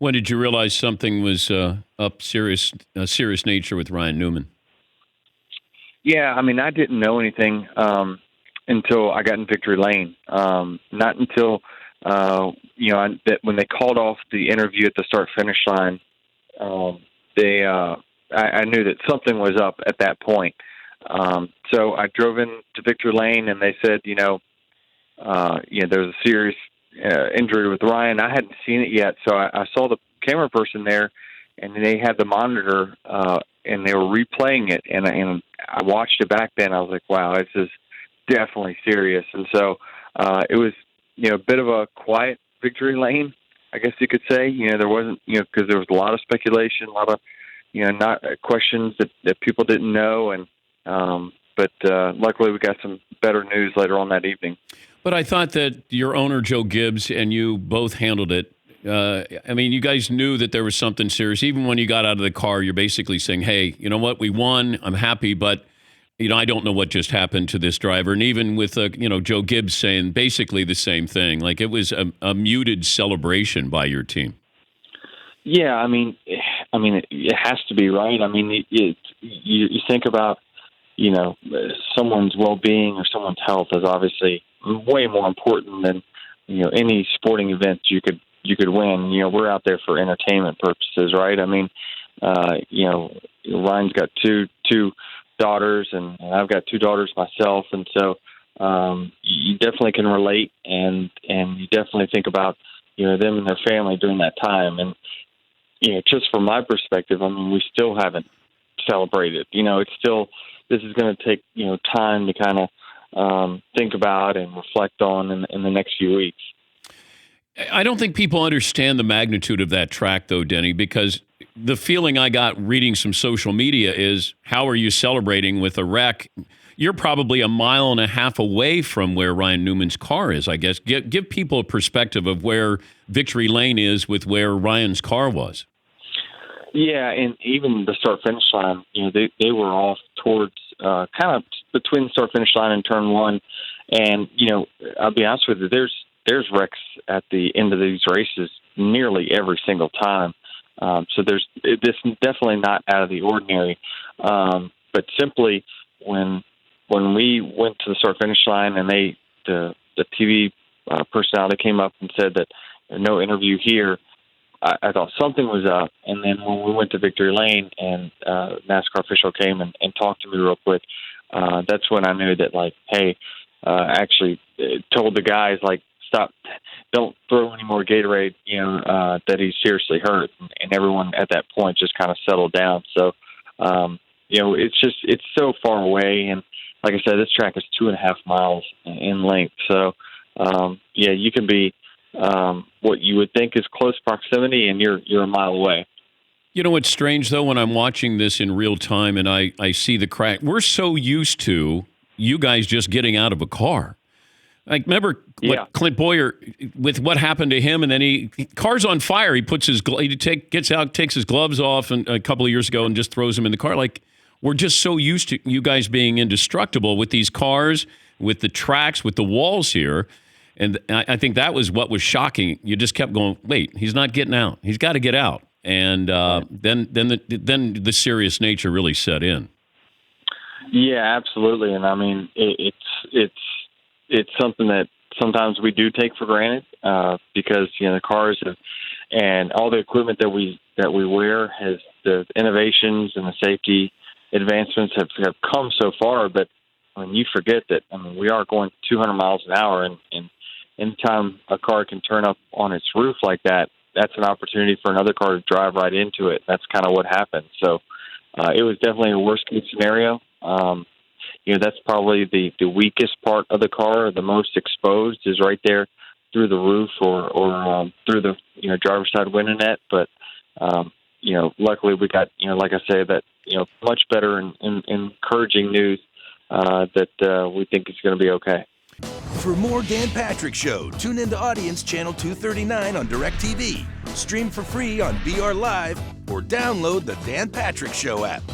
When did you realize something was serious nature with Ryan Newman? Yeah, I mean, I didn't know anything until I got in victory lane. Not until when they called off the interview at the start-finish line. I knew that something was up at that point. So I drove into victory lane, and they said, there's a serious injury with Ryan. I hadn't seen it yet, so I saw the camera person there, and they had the monitor, and they were replaying it, and I watched it back then. I was like, wow, this is definitely serious. And so it was, a bit of a quiet victory lane, I guess you could say. There wasn't, because there was a lot of speculation, a lot of, not questions that people didn't know, and but luckily we got some better news later on that evening. But I thought that your owner, Joe Gibbs, and you both handled it. You guys knew that there was something serious. Even when you got out of the car, you're basically saying, hey, you know what, we won, I'm happy, but I don't know what just happened to this driver. And even with, Joe Gibbs saying basically the same thing, like it was a muted celebration by your team. Yeah, it has to be, right? You think about, someone's well-being or someone's health is obviously way more important than, any sporting event you could win. We're out there for entertainment purposes, right? Ryan's got two daughters, and I've got two daughters myself, and so you definitely can relate, and you definitely think about them and their family during that time. And just from my perspective, we still haven't celebrated. It's still, this is going to take time to kind of think about and reflect on in the next few weeks. I don't think people understand the magnitude of that track, though, Denny, because the feeling I got reading some social media is, how are you celebrating with a wreck? You're probably a mile and a half away from where Ryan Newman's car is, I guess. Give people a perspective of where Victory Lane is with where Ryan's car was. Yeah, and even the start-finish line, they were off towards kind of between the start-finish line and turn one. And, I'll be honest with you, there's wrecks at the end of these races nearly every single time. So this is definitely not out of the ordinary. But simply when we went to the start-finish line and the TV personality came up and said that no interview here, I thought something was up. And then when we went to Victory Lane and NASCAR official came and talked to me real quick, that's when I knew that, like, hey, actually told the guys, like, stop, don't throw any more Gatorade, that he's seriously hurt. And everyone at that point just kind of settled down. So, it's so far away. And like I said, this track is 2.5 miles in length. So, you can be what you would think is close proximity, and you're a mile away. You know what's strange, though, when I'm watching this in real time and I see the crack, we're so used to you guys just getting out of a car. Like, remember what Clint Boyer, with what happened to him, and then car's on fire. He puts gets out, takes his gloves off, and a couple of years ago, and just throws them in the car. Like, we're just so used to you guys being indestructible with these cars, with the tracks, with the walls here. And I think that was what was shocking. You just kept going, wait, he's not getting out. He's got to get out. And then the serious nature really set in. Yeah, absolutely. And it's something that sometimes we do take for granted because the cars and all the equipment that we wear has the innovations and the safety advancements have come so far. But when you forget that, we are going 200 miles an hour, and anytime a car can turn up on its roof like that, that's an opportunity for another car to drive right into it. That's kind of what happened. So it was definitely a worst-case scenario. That's probably the weakest part of the car, the most exposed, is right there through the roof or through the driver's side window net. But luckily we got like I say, that much better and encouraging news that we think it's going to be okay. For more Dan Patrick Show, tune into Audience Channel 239 on DirecTV, stream for free on BR Live, or download the Dan Patrick Show app.